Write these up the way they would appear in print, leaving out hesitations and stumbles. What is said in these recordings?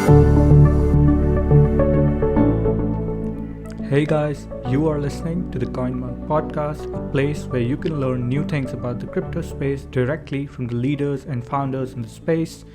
Hey guys, you are listening to the CoinMonks podcast, a place where you can learn new things about the crypto space directly from the leaders and founders in the space.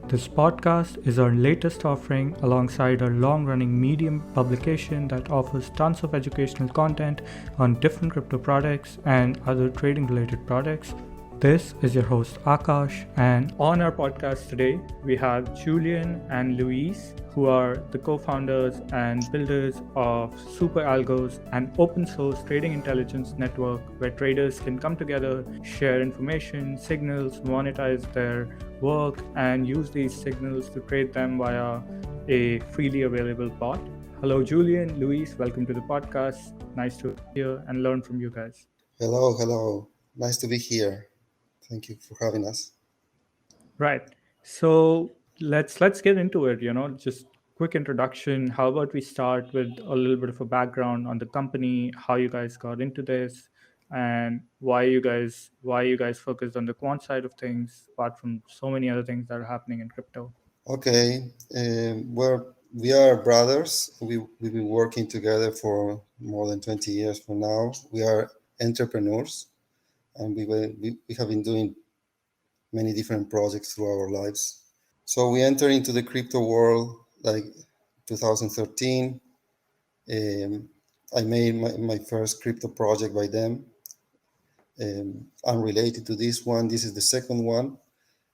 This podcast is our latest offering alongside our long running Medium publication that offers tons of educational content on different crypto products and other trading related products. This is your host Akash, and on our podcast today we have Julian and Luis, who are the co-founders and builders of SuperAlgos, an open source trading intelligence network where traders can come together, share information, signals, monetize their work, and use these signals to trade them via a freely available bot. Hello, Julian, Luis, welcome to the podcast. Nice to hear and learn from you guys. Hello. Nice to be here. Thank you for having us. Right. So let's get into it, just quick introduction. How about we start with a little bit of a background on the company, how you guys got into this, and why you guys focused on the quant side of things apart from so many other things that are happening in crypto. Okay, we are brothers. We've been working together for more than 20 years for now. We are entrepreneurs, and we have been doing many different projects through our lives. So we entered into the crypto world like 2013. I made my first crypto project by them. Unrelated to this one, this is the second one.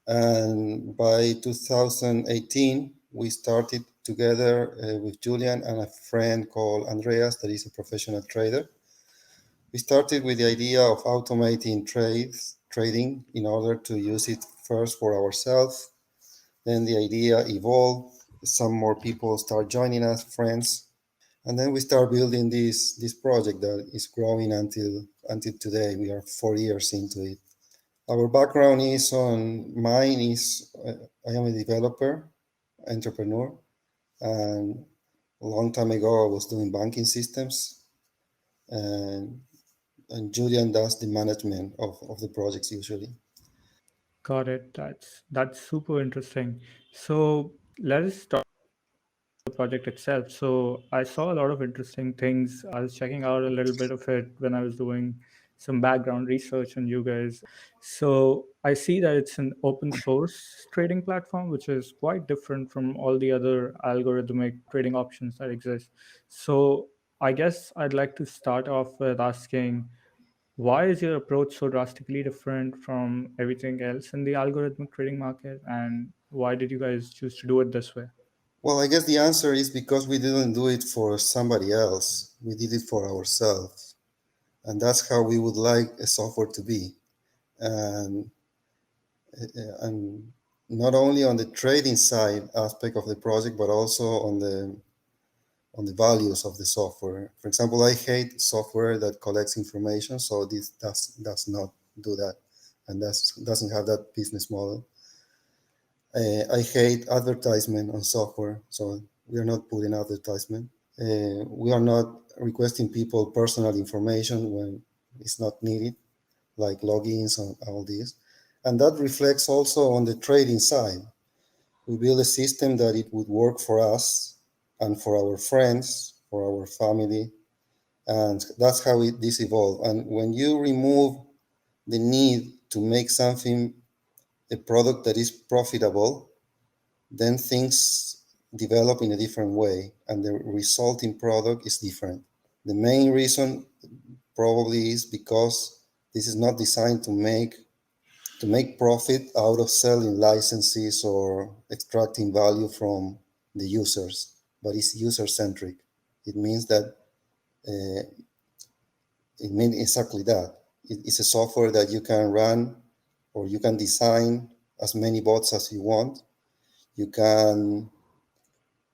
And by 2018, we started together with Julian and a friend called Andreas, that is a professional trader. We started with the idea of automating trading in order to use it first for ourselves. Then the idea evolved. Some more people start joining us, friends, and then we start building this project that is growing until today. We are 4 years into it. Our background is I am a developer, entrepreneur, and a long time ago I was doing banking systems, and Julian does the management of the projects usually. Got it. That's super interesting. So let us start the project itself. So I saw a lot of interesting things. I was checking out a little bit of it when I was doing some background research on you guys. So I see that it's an open source trading platform, which is quite different from all the other algorithmic trading options that exist. So I guess I'd like to start off with asking, why is your approach so drastically different from everything else in the algorithmic trading market, and why did you guys choose to do it this way? Well, I guess the answer is because we didn't do it for somebody else. We did it for ourselves, and that's how we would like a software to be. And and not only on the trading side aspect of the project, but also on the values of the software. For example, I hate software that collects information, so this does not do that, and doesn't have that business model. I hate advertisement on software, so we are not putting advertisement. We are not requesting people personal information when it's not needed, like logins and all this. And that reflects also on the trading side. We build a system that it would work for us and for our friends, for our family, and that's how this evolved. And when you remove the need to make something a product that is profitable, then things develop in a different way, and the resulting product is different. The main reason probably is because this is not designed to make profit out of selling licenses or extracting value from the users, but it's user centric. It means that uh, it means exactly that. It's a software that you can run or you can design as many bots as you want. You can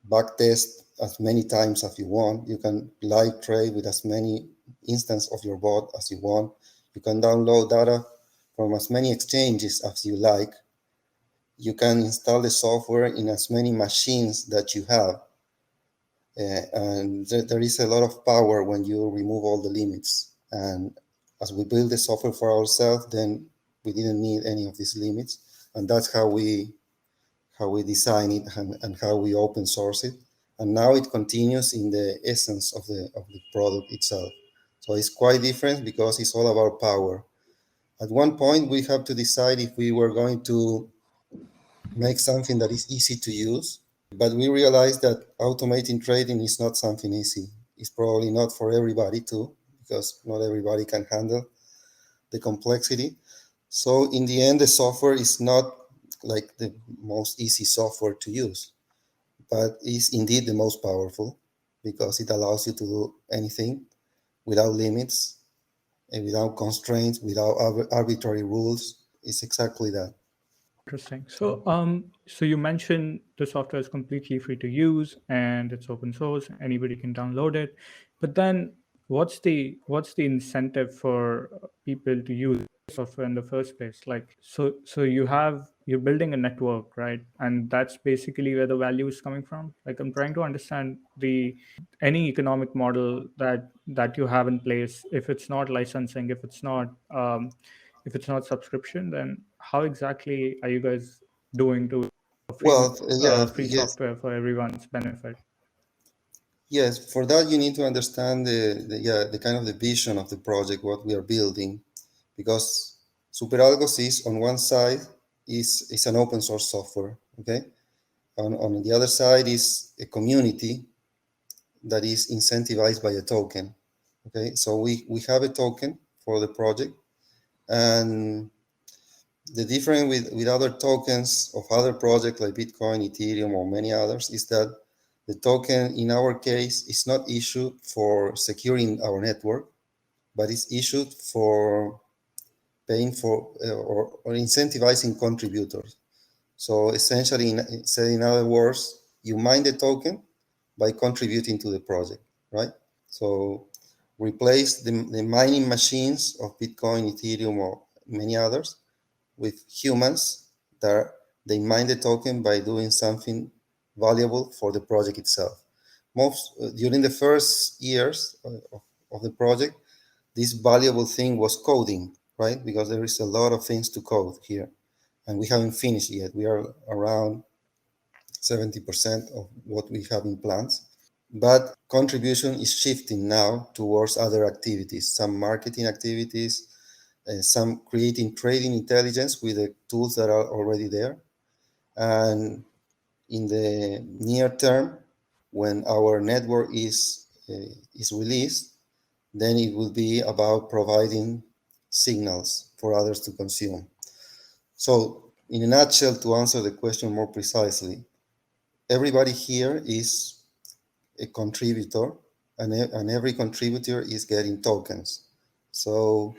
backtest as many times as you want. You can live trade with as many instances of your bot as you want. You can download data from as many exchanges as you like. You can install the software in as many machines that you have. And there is a lot of power when you remove all the limits. And as we build the software for ourselves, then we didn't need any of these limits. And that's how we design it, and how we open source it. And now it continues in the essence of the product itself. So it's quite different because it's all about power. At one point, we have to decide if we were going to make something that is easy to use, but we realized that automating trading is not something easy. It's probably not for everybody too, because not everybody can handle the complexity. So in the end, the software is not like the most easy software to use, but is indeed the most powerful because it allows you to do anything without limits and without constraints, without arbitrary rules. It's exactly that. Interesting. So you mentioned the software is completely free to use and it's open source. Anybody can download it. But then, what's the incentive for people to use software in the first place? Like, so you're building a network, right? And that's basically where the value is coming from. Like, I'm trying to understand the any economic model that you have in place. If it's not licensing, if it's not subscription, then how exactly are you guys doing to Well, yeah, free yes, software for everyone's benefit? yes. For that, you need to understand the kind of the vision of the project, what we are building, because SuperAlgos is on one side is an open source software. Okay, on the other side is a community that is incentivized by a token. Okay, so we have a token for the project, and the difference with other tokens of other projects like Bitcoin, Ethereum, or many others is that the token in our case is not issued for securing our network, but it's issued for paying for or incentivizing contributors. So essentially, said in other words, you mine the token by contributing to the project, right? So replace the mining machines of Bitcoin, Ethereum, or many others with humans that they mine the token by doing something valuable for the project itself. Most during the first years of the project, this valuable thing was coding, right? Because there is a lot of things to code here, and we haven't finished yet. We are around 70% of what we have in plans. But contribution is shifting now towards other activities, some marketing activities, some creating trading intelligence with the tools that are already there. And in the near term, when our network is released, then it will be about providing signals for others to consume. So, in a nutshell, to answer the question more precisely, everybody here is a contributor, and every contributor is getting tokens. So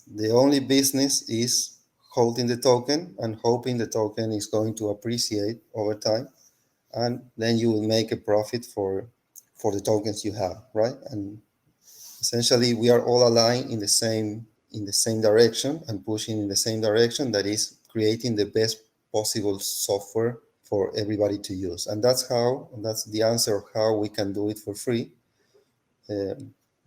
the only business is holding the token and hoping the token is going to appreciate over time, and then you will make a profit for the tokens you have, right? And essentially, we are all aligned in the same direction and pushing in the same direction. That is creating the best possible software for everybody to use, and that's the answer of how we can do it for free, uh,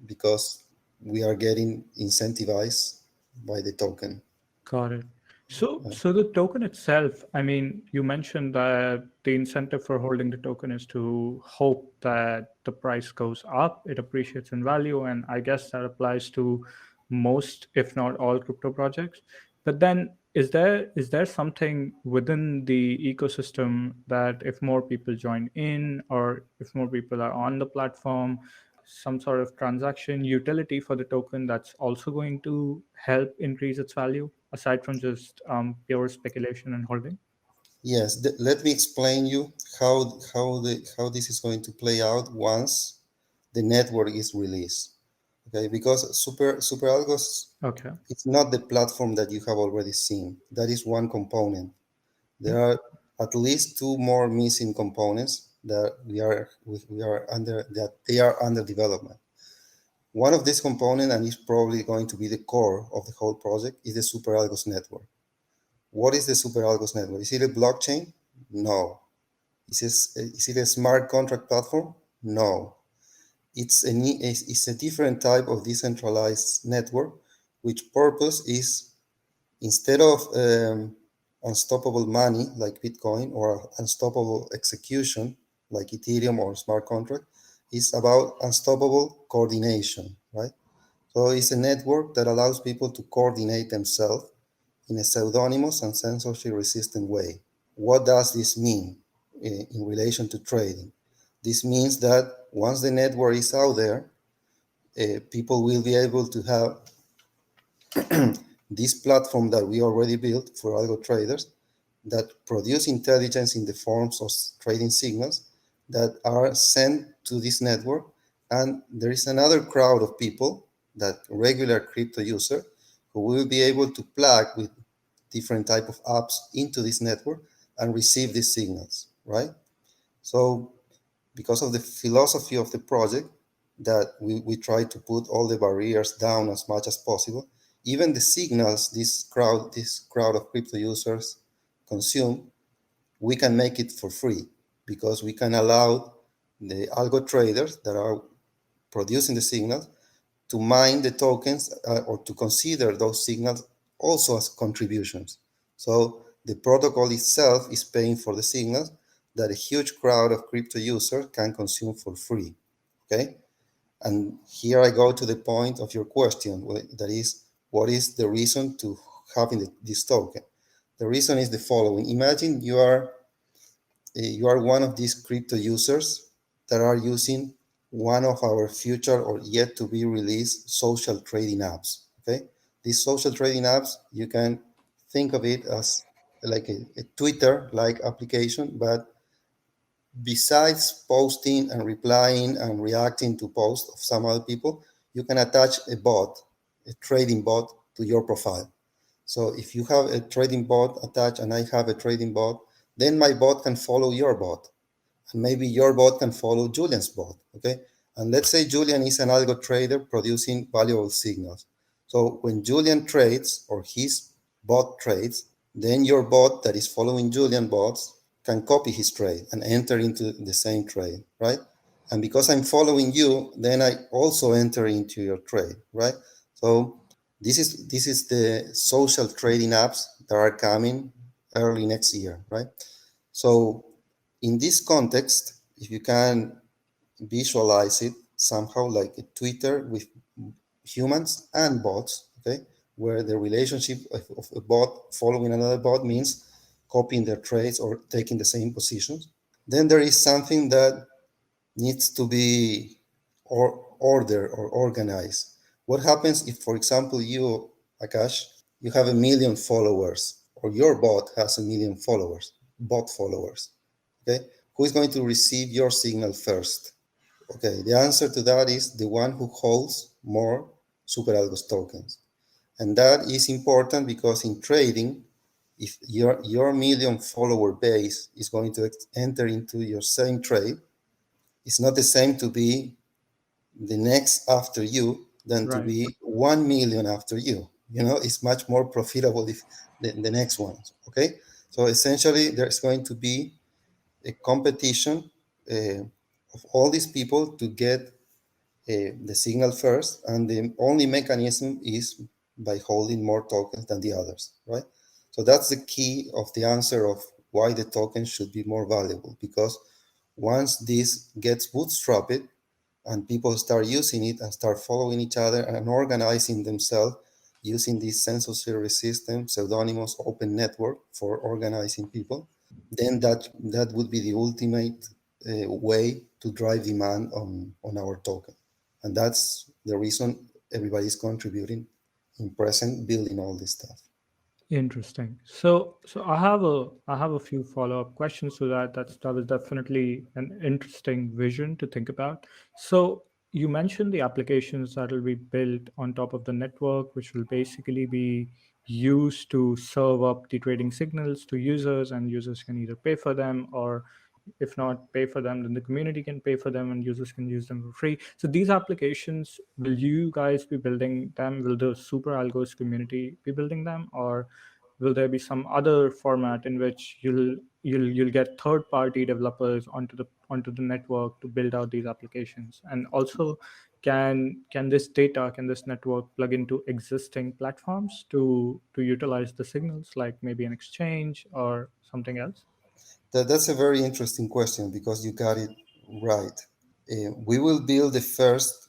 because we are getting incentivized by the token. Got it. So the token itself, I mean, you mentioned that the incentive for holding the token is to hope that the price goes up, it appreciates in value, and I guess that applies to most, if not all, crypto projects. But then, is there something within the ecosystem that if more people join in, or if more people are on the platform, some sort of transaction utility for the token that's also going to help increase its value aside from just pure speculation and holding? Yes, let me explain you how this is going to play out once the network is released. Okay, because SuperAlgos, Okay. it's not the platform that you have already seen. That is one component. Mhm. There are at least two more missing components that we are under that they are under development. One of these components, and is probably going to be the core of the whole project, is the SuperAlgos network. What is the SuperAlgos network? Is it a blockchain? No. Is it a smart contract platform? No. It's a different type of decentralized network, which purpose is instead of unstoppable money like Bitcoin or unstoppable execution like Ethereum or smart contract. It's about unstoppable coordination, right? So it's a network that allows people to coordinate themselves in a pseudonymous and censorship resistant way. What does this mean in relation to trading? This means that once the network is out there, people will be able to have this platform that we already built for algo traders that produce intelligence in the forms of trading signals that are sent to this network. And there is another crowd of people, that regular crypto user, who will be able to plug with different type of apps into this network and receive these signals, right? So because of the philosophy of the project, that we try to put all the barriers down as much as possible, even the signals this crowd of crypto users consume, we can make it for free, because we can allow the algo traders that are producing the signals to mine the tokens, or to consider those signals also as contributions. So the protocol itself is paying for the signals that a huge crowd of crypto users can consume for free. Okay. And here I go to the point of your question, that is, what is the reason to having this token? The reason is the following. Imagine you are one of these crypto users that are using one of our future or yet to be released social trading apps. Okay, these social trading apps, you can think of it as like a Twitter-like application, but besides posting and replying and reacting to posts of some other people, you can attach a bot, a trading bot, to your profile. So if you have a trading bot attached and I have a trading bot, then my bot can follow your bot, and maybe your bot can follow Julian's bot. Okay. And let's say Julian is an algo trader producing valuable signals. So when Julian trades, or his bot trades, then your bot that is following Julian bots can copy his trade and enter into the same trade, right? And because I'm following you, then I also enter into your trade, right? So this is the social trading apps that are coming early next year, right? So in this context, if you can visualize it somehow like a Twitter with humans and bots, okay, where the relationship of a bot following another bot means copying their trades or taking the same positions, then there is something that needs to be ordered or organized. What happens if, for example, you, Akash, you have 1 million followers, or your bot has 1 million followers, bot followers? Okay, who is going to receive your signal first? Okay, the answer to that is the one who holds more SuperAlgos tokens. And that is important because in trading, if your 1 million follower base is going to enter into your same trade, it's not the same to be the next after you than to Right. be 1 million after you. It's much more profitable if the next ones. Okay. So essentially, there's going to be a competition of all these people to get the signal first, and the only mechanism is by holding more tokens than the others, right? So that's the key of the answer of why the token should be more valuable, because once this gets bootstrapped and people start using it and start following each other and organizing themselves using this censorship system, pseudonymous open network for organizing people, then that would be the ultimate way to drive demand on our token. And that's the reason everybody's contributing in present building all this stuff. Interesting. So I have a few follow up questions to that. That was definitely an interesting vision to think about. So you mentioned the applications that will be built on top of the network, which will basically be used to serve up the trading signals to users, and users can either pay for them, or if not pay for them, then the community can pay for them and users can use them for free. So these applications, will you guys be building them? Will the Super Algos community be building them, or will there be some other format in which you'll get third party developers onto the network to build out these applications? And also, can this data, can this network plug into existing platforms to utilize the signals, like maybe an exchange or something else? That's a very interesting question because you got it right. We will build the first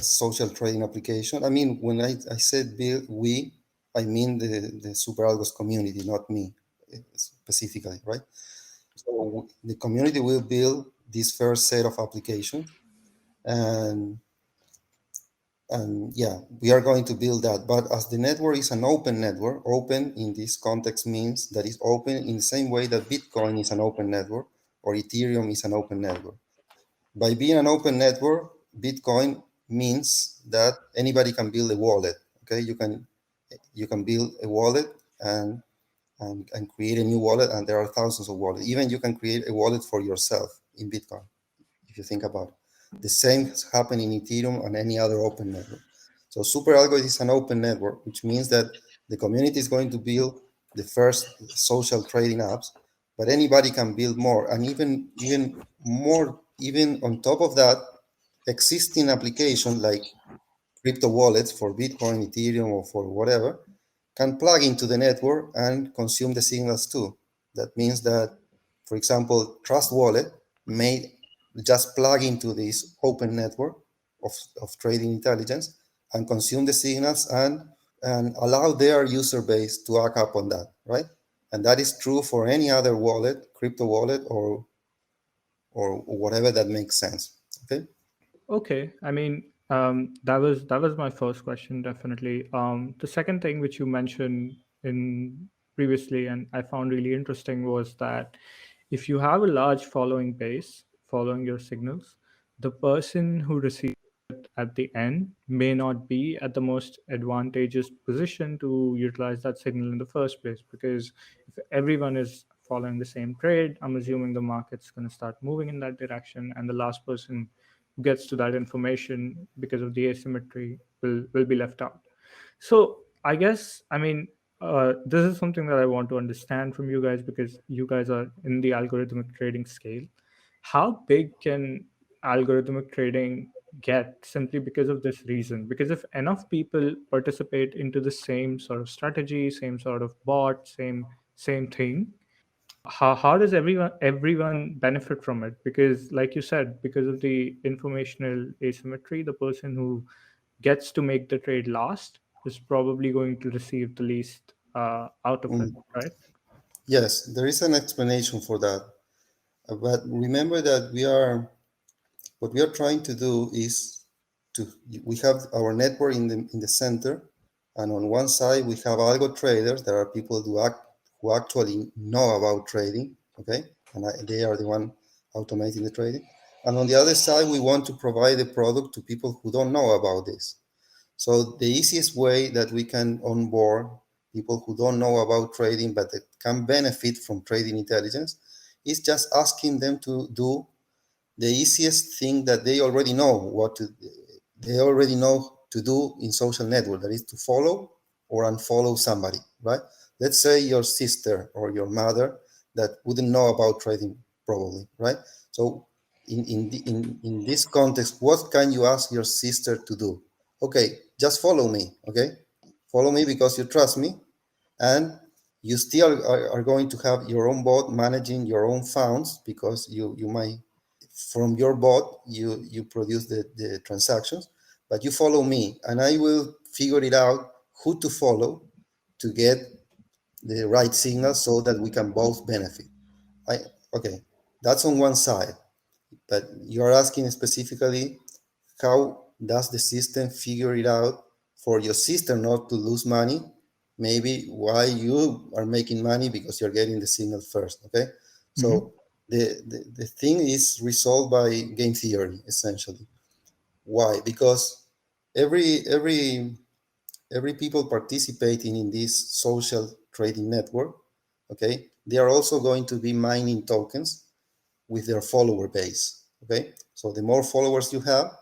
social trading application. I mean, when I said build, I mean the SuperAlgos community, not me specifically, right? So the community will build this first set of applications, and yeah, we are going to build that. But as the network is an open network, open in this context means that it's open in the same way that Bitcoin is an open network or Ethereum is an open network. By being an open network, Bitcoin means that anybody can build a wallet. Okay, you can build a wallet and and create a new wallet, and there are thousands of wallets. Even you can create a wallet for yourself in Bitcoin, if you think about it. The same has happened in Ethereum and any other open network. So SuperAlgo is an open network, which means that the community is going to build the first social trading apps, but anybody can build more, and even more, even on top of that, existing applications like crypto wallets for Bitcoin, Ethereum, or for whatever, can plug into the network and consume the signals too. That means that, for example, Trust Wallet may just plug into this open network of trading intelligence and consume the signals and allow their user base to act up on that, right? And that is true for any other wallet, crypto wallet, or whatever that makes sense. Okay. Okay, I mean, that was my first question, definitely. The second thing which you mentioned in previously, and I found really interesting, was that if you have a large following base following your signals, the person who receives at the end may not be at the most advantageous position to utilize that signal in the first place, because if everyone is following the same trade, I'm assuming the market's going to start moving in that direction, and the last person who gets to that information because of the asymmetry will be left out. So I guess, I mean, this is something that I want to understand from you guys, because you guys are in the algorithmic trading scale. How big can algorithmic trading get simply because of this reason? Because if enough people participate into the same sort of strategy, same sort of bot, same thing, how does everyone benefit from it? Because like you said, because of the informational asymmetry, the person who gets to make the trade last is probably going to receive the least out of it, Mm. right? Yes, there is an explanation for that. But remember that what we are trying to do is to we have our network in the center, and on one side we have algo traders. There are people who actually know about trading, okay, and they are the one automating the trading. And on the other side, we want to provide a product to people who don't know about this. So the easiest way that we can onboard people who don't know about trading but that can benefit from trading intelligence is just asking them to do the easiest thing that they already know to do in social network, that is to follow or unfollow somebody, right? Let's say your sister or your mother that wouldn't know about trading, probably, right? So in this context, what can you ask your sister to do? Okay, just follow me. Okay, follow me because you trust me, and you still are going to have your own bot managing your own funds, because you might, from your bot, you produce the transactions, but you follow me and I will figure it out who to follow to get the right signal so that we can both benefit. I Okay, that's on one side, but you're asking specifically, how does the system figure it out for your sister not to lose money? Maybe why you are making money, because you're getting the signal first. Okay, Hmm. so the thing is resolved by game theory, essentially. Why? Because every every every people participating in this social trading network, okay, they are also going to be mining tokens with their follower base. Okay, so the more followers you have,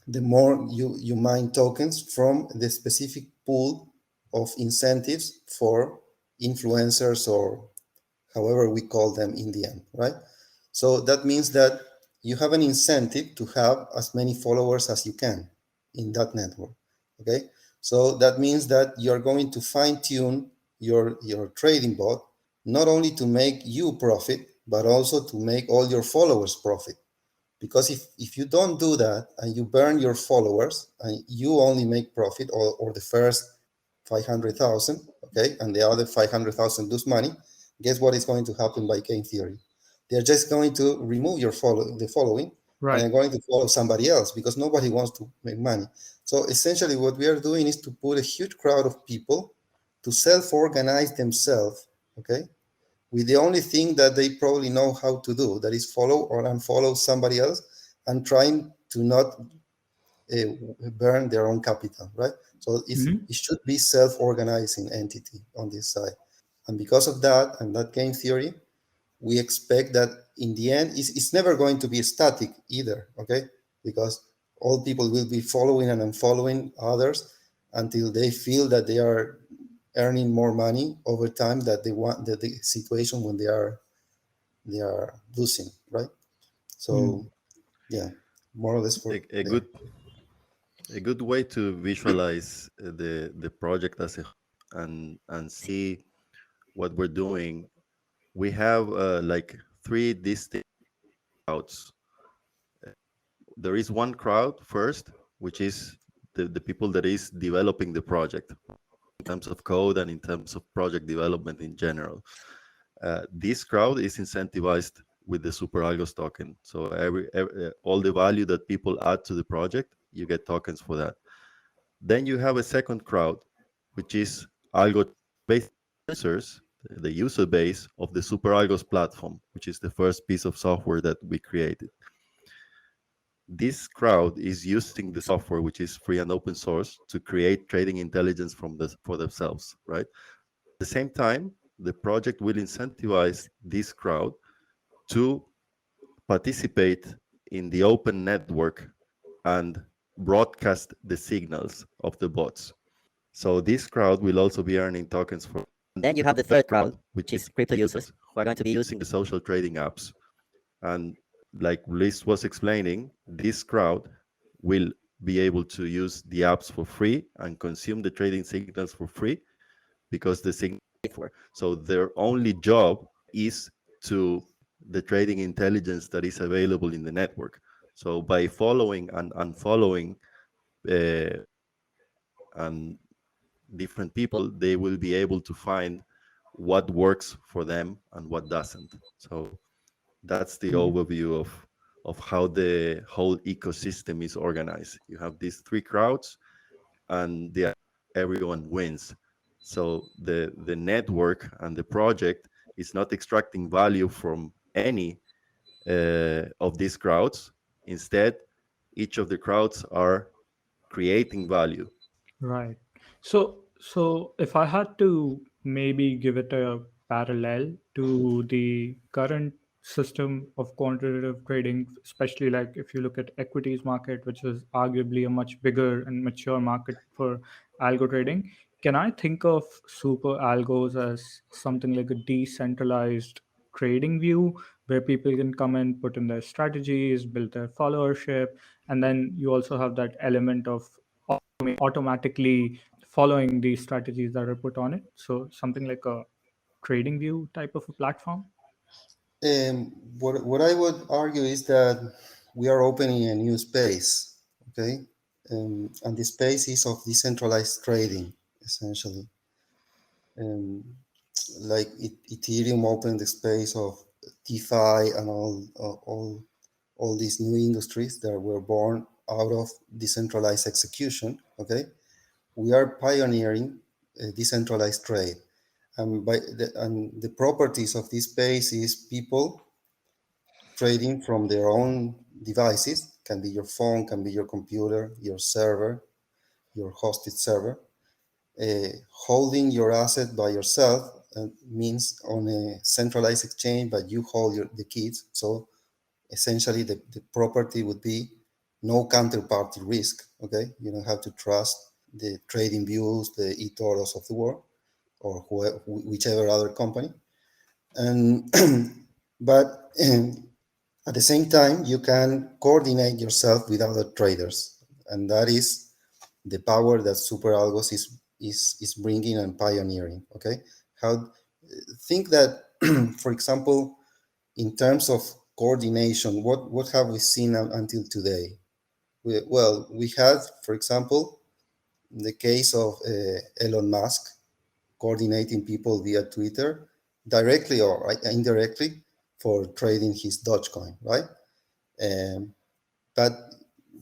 the more you mine tokens from the specific pool of incentives for influencers, or however we call them in the end, right? So that means that you have an incentive to have as many followers as you can in that network. Okay, so that means that you're going to fine tune your trading bot not only to make you profit, but also to make all your followers profit. Because if you don't do that and you burn your followers and you only make profit, or the first 500,000, okay, and the other 500,000 lose money, guess what is going to happen by game theory? They're just going to remove the following, and Right. they're going to follow somebody else because nobody wants to make money. So essentially what we are doing is to put a huge crowd of people to self-organize themselves, okay, with the only thing that they probably know how to do, that is follow or unfollow somebody else, and trying to not burn their own capital, right? So Hmm. it should be self-organizing entity on this side. And because of that and that game theory, we expect that in the end, it's never going to be static either, okay? Because all people will be following and unfollowing others until they feel that they are earning more money over time, that they want that the situation when they are losing, right? So yeah, more or less for A, a there. good a good way to visualize the project as a whole and see what we're doing. We have like three distinct crowds. There is one crowd first, which is the people that is developing the project in terms of code and in terms of project development in general. This crowd is incentivized with the SuperAlgos token. So all the value that people add to the project, you get tokens for that. Then you have a second crowd, which is algo based users, the user base of the SuperAlgos platform, which is the first piece of software that we created. This crowd is using the software, which is free and open source, to create trading intelligence for themselves, right? At the same time, the project will incentivize this crowd to participate in the open network and broadcast the signals of the bots. So this crowd will also be earning tokens for. And then you have the third crowd, which is crypto users who are going to be using the social trading apps. And like Liz was explaining, this crowd will be able to use the apps for free and consume the trading signals for free because the signal for. So their only job is to the trading intelligence that is available in the network. So by following and unfollowing uh, and different people, they will be able to find what works for them and what doesn't. So that's the overview of how the whole ecosystem is organized. You have these three crowds, and everyone wins. So the network and the project is not extracting value from any of these crowds. Instead, each of the crowds are creating value. Right. So if I had to maybe give it a parallel to the current system of quantitative trading, especially like if you look at equities market, which is arguably a much bigger and mature market for algo trading, can I think of super algos as something like a decentralized trading view where people can come in, put in their strategies, build their followership, and then you also have that element of automatically following the strategies that are put on it. So something like a trading view type of a platform. What I would argue is that we are opening a new space, okay? And the space is of decentralized trading, essentially. Um, like Ethereum opened the space of DeFi and all these new industries that were born out of decentralized execution, okay? We are pioneering decentralized trade. And the properties of this space is people trading from their own devices, can be your phone, can be your computer, your server, your hosted server. Holding your asset by yourself means on a centralized exchange, but you hold the keys. So essentially, the property would be no counterparty risk. Okay, you don't have to trust the trading views, the eToros of the world, or whichever other company. And but At the same time, you can coordinate yourself with other traders, and that is the power that SuperAlgos is bringing and pioneering. Okay, how think that, for example, in terms of coordination, what have we seen until today? Well, we had, for example, the case of Elon Musk coordinating people via Twitter, directly or indirectly, for trading his Dogecoin, right? Um, but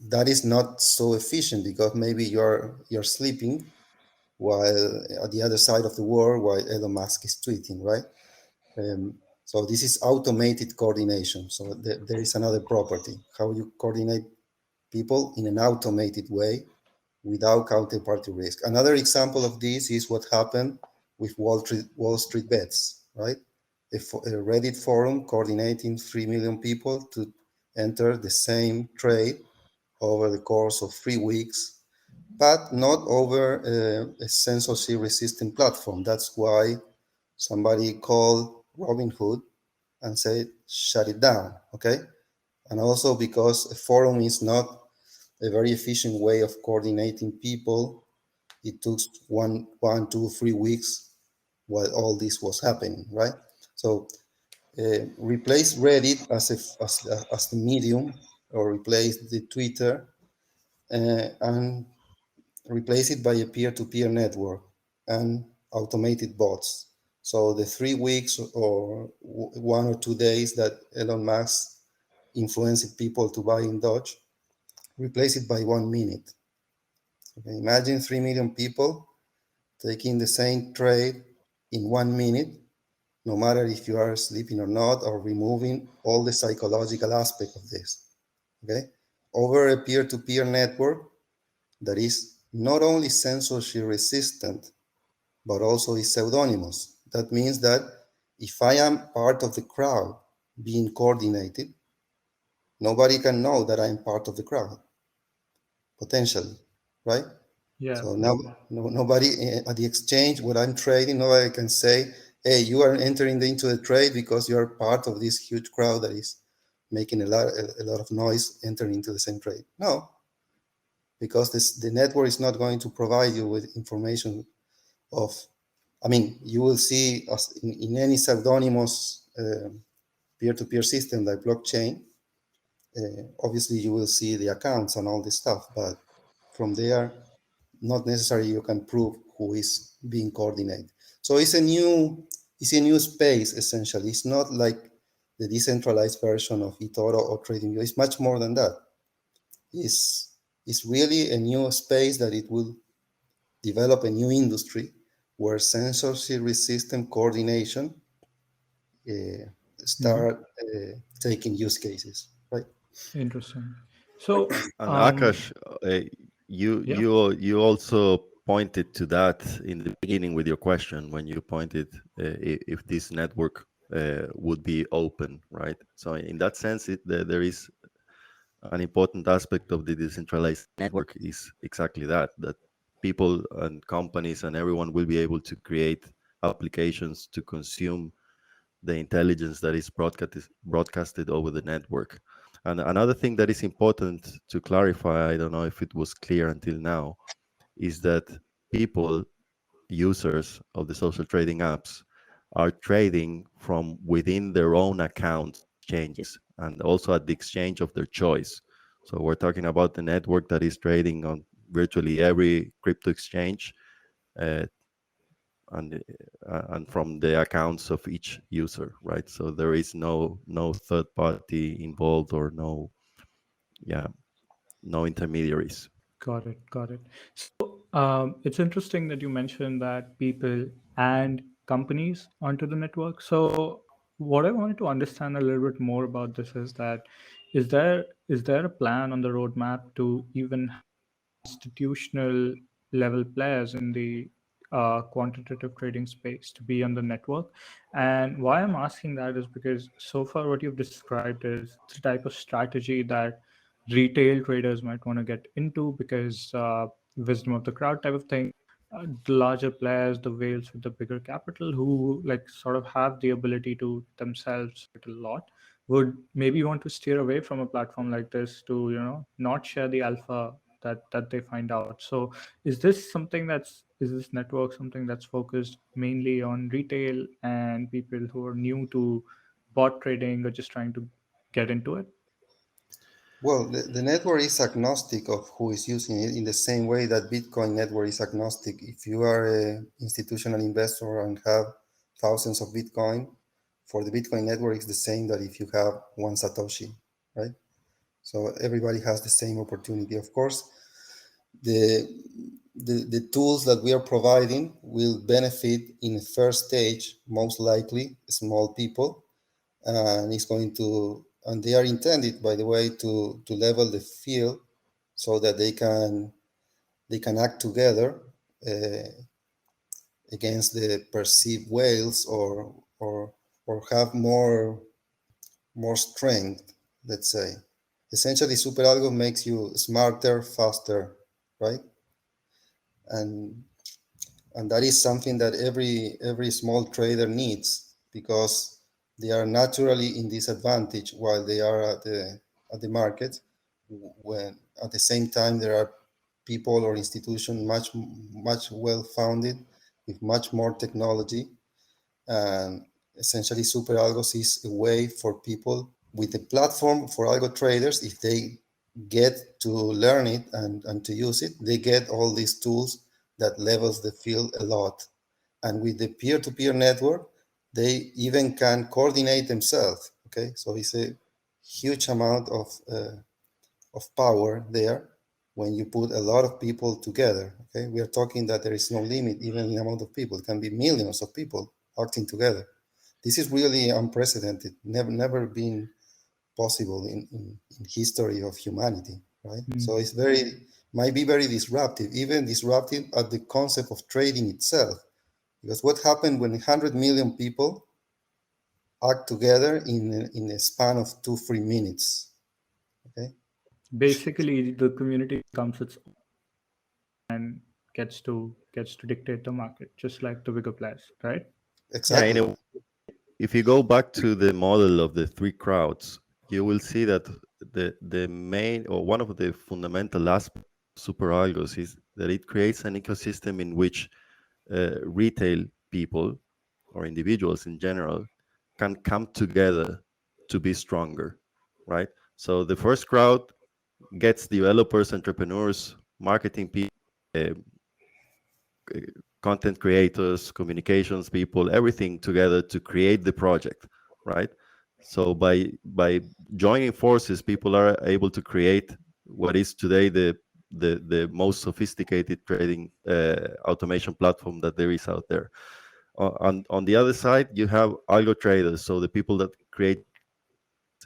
that is not so efficient because maybe you're sleeping while at the other side of the world while Elon Musk is tweeting, right? So this is automated coordination. So there is another property, how you coordinate people in an automated way without counterparty risk. Another example of this is what happened with Wall Street bets, right? A Reddit forum coordinating 3 million people to enter the same trade over the course of 3 weeks, but not over a censorship resistant platform. That's why somebody called Robinhood and said, shut it down, okay? And also because a forum is not a very efficient way of coordinating people. It took 1, 2, 3 weeks while all this was happening, right? So replace Reddit as the medium, or replace the Twitter, and replace it by a peer-to-peer network and automated bots. So the 3 weeks or 1 or 2 days that Elon Musk influenced people to buy in Dodge, replace it by 1 minute. Okay, imagine 3 million people taking the same trade in 1 minute, no matter if you are sleeping or not, or removing all the psychological aspect of this. Okay, over a peer-to-peer network that is not only censorship resistant, but also is pseudonymous. That means that if I am part of the crowd being coordinated, nobody can know that I'm part of the crowd, potentially, right? Yeah. So now nobody at the exchange, when I'm trading, nobody can say, hey, you are entering into the trade because you're part of this huge crowd that is making a lot of noise entering into the same trade. No, because the network is not going to provide you with information of, I mean, you will see us in any pseudonymous peer-to-peer system like blockchain, obviously you will see the accounts and all this stuff, but from there, not necessarily you can prove who is being coordinated. So it's a new space essentially. It's not like the decentralized version of eToro or TradingView. It's much more than that. It's really a new space that it will develop a new industry where censorship resistant coordination uh, Hmm. start taking use cases, right? Interesting. So, And Akash, yeah, you also pointed to that in the beginning with your question when you pointed if this network would be open, right? So in that sense, there is an important aspect of the decentralized network is exactly that people and companies and everyone will be able to create applications to consume the intelligence that is broadcasted over the network. And another thing that is important to clarify, I don't know if it was clear until now, is that people, users of the social trading apps, are trading from within their own accounts exchanges and also at the exchange of their choice. So we're talking about the network that is trading on virtually every crypto exchange, uh, and from the accounts of each user, right? So there is no third party involved or yeah no intermediaries. got it, got it. So, it's interesting that you mentioned that people and companies onto the network. So, what I wanted to understand a little bit more about this is that is there a plan on the roadmap to even have institutional level players in the quantitative trading space to be on the network? And why I'm asking that is because so far what you've described is the type of strategy that retail traders might want to get into because wisdom of the crowd type of thing. The larger players, the whales with the bigger capital, who like sort of have the ability to themselves a lot. would maybe want to steer away from a platform like this to, not share the alpha that they find out. So is this network something that's focused mainly on retail and people who are new to bot trading or just trying to get into it? Well, the network is agnostic of who is using it in the same way that Bitcoin network is agnostic. If you are an institutional investor and have thousands of Bitcoin, for the Bitcoin network, it's the same that if you have one Satoshi, right? So everybody has the same opportunity. Of course, the, the tools that we are providing will benefit in the first stage, most likely, small people, and it's going to, and they are intended, by the way, to level the field so that they can act together uh, against the perceived whales, or have more strength, let's say. Essentially, SuperAlgo makes you smarter, faster, right? And that is something that every small trader needs, because they are naturally in disadvantage while they are at the market, when at the same time there are people or institutions much well founded with much more technology. And essentially, SuperAlgos is a way for people with a platform for algo traders. If they get to learn it and to use it, they get all these tools that levels the field a lot. And with the peer-to-peer network, they even can coordinate themselves. Okay, so it's a huge amount of power there when you put a lot of people together. Okay, we are talking that there is no limit even in the amount of people. It can be millions of people acting together. This is really unprecedented, never been possible in history of humanity, right? So it's might be very disruptive, even disruptive at the concept of trading itself. Because what happened when 100 million people act together in a span of 2-3 minutes? Okay, Basically, the community becomes its own and gets to dictate the market, just like the bigger players, right? Yeah, in exactly. a if you go back to the model of the three crowds, you will see that the main or one of the fundamental aspects of SuperAlgos is that it creates an ecosystem in which retail people or individuals in general can come together to be stronger, right? So the first crowd gets developers, entrepreneurs, marketing people, uh, content creators, communications people, everything together to create the project, right? So by joining forces, people are able to create what is today the most sophisticated trading automation platform that there is out there. On the other side, you have algo traders, so the people that create.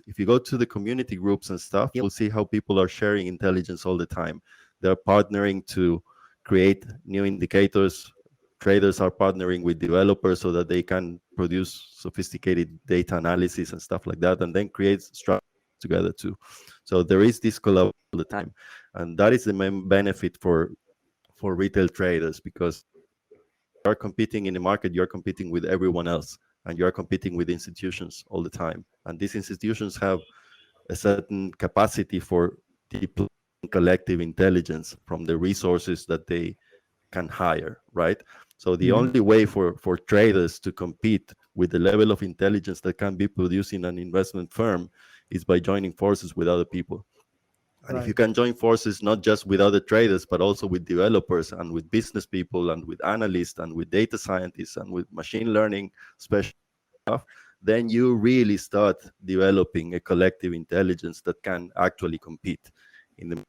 If you go to the community groups and stuff, you'll see how people are sharing intelligence all the time. They're partnering to create new indicators. Traders are partnering with developers so that they can produce sophisticated data analysis and stuff like that, and then create strategies together too. So there is this collaboration all the time, and that is the main benefit for retail traders, because you are competing in the market, you are competing with everyone else, and you are competing with institutions all the time. And these institutions have a certain capacity for deploying collective intelligence from the resources that they can hire, right? So the only way for traders to compete with the level of intelligence that can be produced in an investment firm is by joining forces with other people. And if you Right. can join forces not just with other traders, but also with developers and with business people and with analysts and with data scientists and with machine learning specialists, then you really start developing a collective intelligence that can actually compete in the.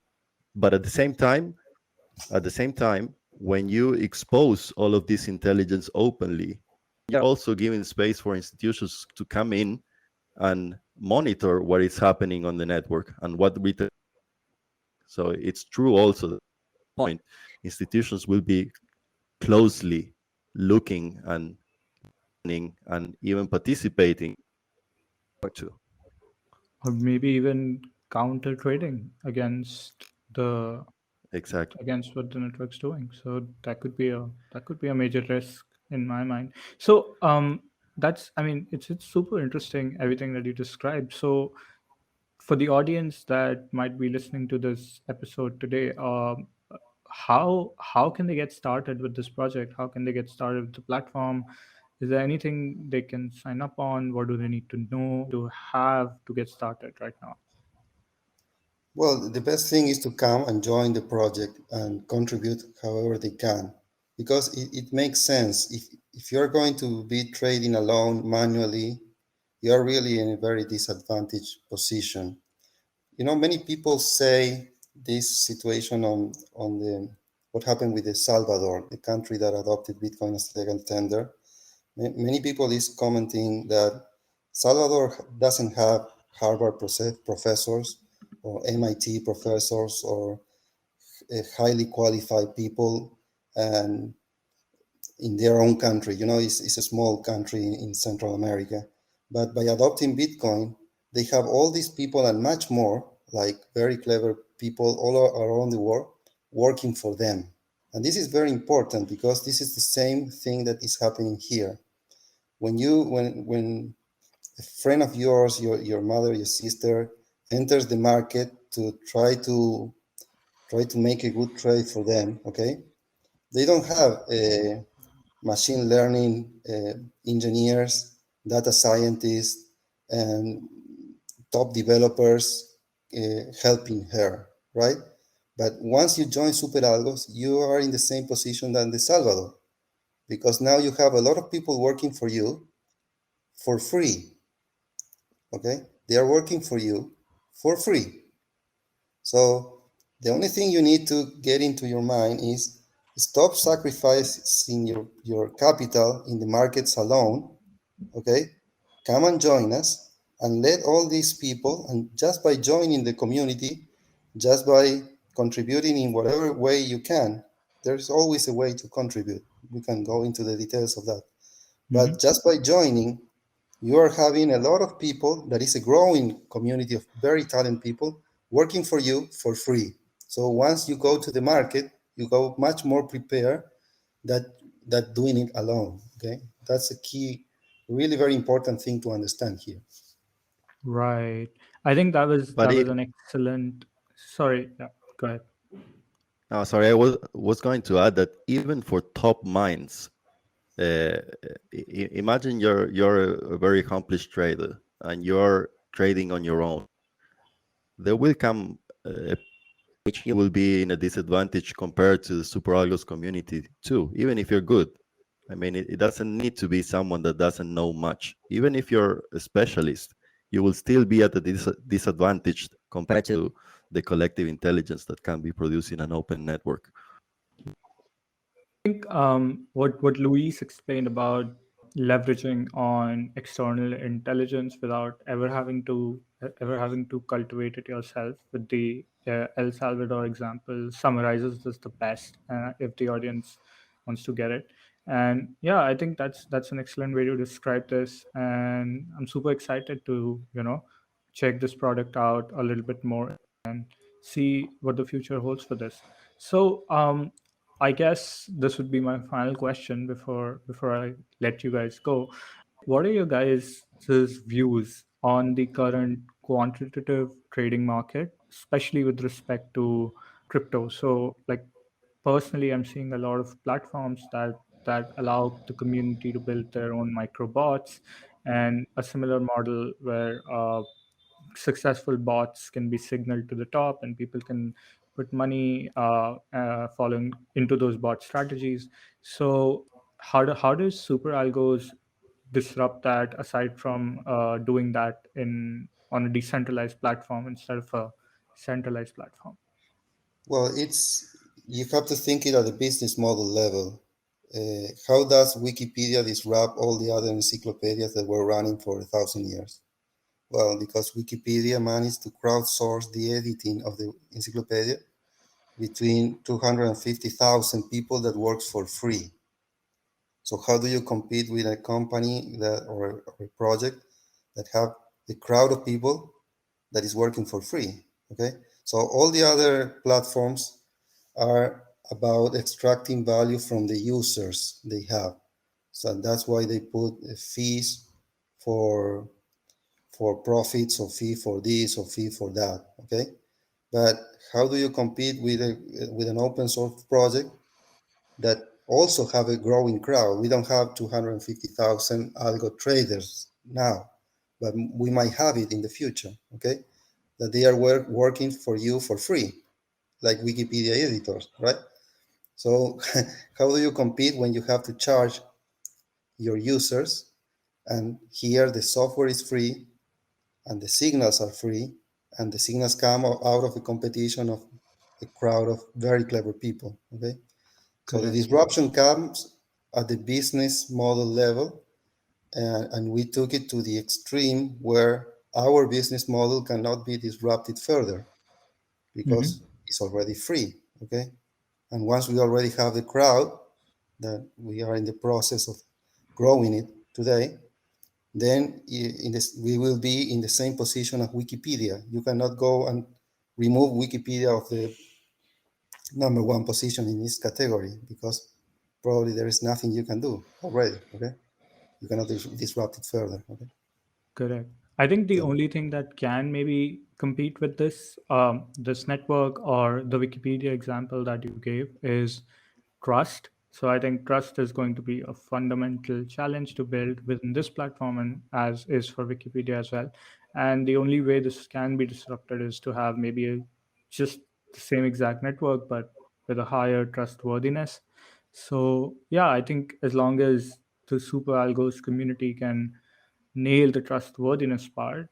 But at the same time, when you expose all of this intelligence openly, you're also giving space for institutions to come in and monitor what is happening on the network and what retail. So it's true also that at point institutions will be closely looking and even participating to. Or maybe even counter trading the Exactly. against what the network's doing. So that could be a major risk in my mind. So That's, I mean, it's super interesting everything that you described. So for the audience that might be listening to this episode today, how can they get started with this project? How can they get started with the platform? Is there anything they can sign up on? What do they need to know to have to get started right now? Well, the best thing is to come and join the project and contribute however they can, because it makes sense. If you're going to be trading alone manually, you're really in a very disadvantaged position. Many people say this situation on the what happened with El Salvador, the country that adopted Bitcoin as legal tender. Many people is commenting that Salvador doesn't have Harvard professors or MIT professors or highly qualified people and in their own country. It's a small country in Central America. But by adopting Bitcoin, they have all these people and much more, like very clever people all around the world, working for them. And this is very important because this is the same thing that is happening here. When a friend of yours, your mother, your sister, enters the market to try to make a good trade for them, okay? They don't have machine learning engineers, data scientists, and top developers helping her, right? But once you join SuperAlgos, you are in the same position than the Salvador, because now you have a lot of people working for you for free, okay? They are working for you for free. So the only thing you need to get into your mind is stop sacrificing your capital in the markets alone, okay? Come and join us and let all these people, and just by joining the community, just by contributing in whatever way you can, there's always a way to contribute. We can go into the details of that. But just by joining, you are having a lot of people, that is a growing community of very talented people working for you for free. So once you go to the market, you go much more prepared that that doing it alone. Okay, that's a key, really very important thing to understand here. Right. I think But that it, was an excellent. Sorry. Yeah. Go ahead. no, sorry, I was going to add that even for top minds, uh, imagine you're a very accomplished trader and you're trading on your own. There will come a which you will be in a disadvantage compared to the SuperAlgos community too, even if you're good. I mean, it doesn't need to be someone that doesn't know much. Even if you're a specialist, you will still be at a disadvantage compared to the collective intelligence that can be produced in an open network. Think what Luis explained about leveraging on external intelligence without ever having to cultivate it yourself with the El Salvador example summarizes this the best if the audience wants to get it. And yeah, I think that's an excellent way to describe this, and I'm super excited to check this product out a little bit more and see what the future holds for this. So I guess this would be my final question before I let you guys go. What are your guys' views on the current quantitative trading market, especially with respect to crypto? So, like personally, I'm seeing a lot of platforms that allow the community to build their own micro bots, and a similar model where successful bots can be signaled to the top and people can put money following into those bot strategies. So how does SuperAlgos disrupt that, aside from doing that in on a decentralized platform instead of a centralized platform? Well, you have to think it at the business model level. How does Wikipedia disrupt all the other encyclopedias that were running for 1,000 years? Well, because Wikipedia managed to crowdsource the editing of the encyclopedia between 250,000 people that works for free. So how do you compete with a company or a project that have a crowd of people that is working for free? Okay, so all the other platforms are about extracting value from the users they have. So that's why they put fees for profits, or fee for this, or fee for that. Okay, but how do you compete with an open source project that also have a growing crowd? We don't have 250,000 algo traders now, but we might have it in the future. Okay, that they are working for you for free, like Wikipedia editors, right? So how do you compete when you have to charge your users? And here the software is free, and the signals are free, and the signals come out of a competition of a crowd of very clever people. Okay, so the Correct. disruption comes at the business model level, and we took it to the extreme where our business model cannot be disrupted further because Mm-hmm. it's already free. Okay, and once we already have the crowd that we are in the process of growing it today, then we will be in the same position as Wikipedia. You cannot go and remove Wikipedia of the number one position in this category because probably there is nothing you can do already. Okay, you cannot disrupt it further. Okay, Correct. I think the so only thing that can maybe compete with this network or the Wikipedia example that you gave is trust. So I think trust is going to be a fundamental challenge to build within this platform, and as is for Wikipedia as well. And the only way this can be disrupted is to have maybe just the same exact network, but with a higher trustworthiness. So yeah, I think as long as the SuperAlgos community can nail the trustworthiness part,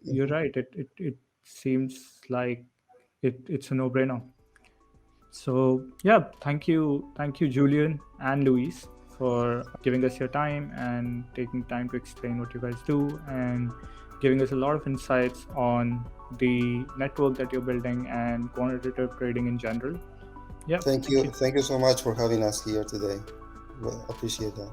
you're mhm. right. It seems like it's a no-brainer. So yeah, thank you, Julian and Luis, for giving us your time and taking time to explain what you guys do and giving us a lot of insights on the network that you're building and quantitative trading in general. Yeah, thank you. Thank you so much for having us here today. Well, appreciate that.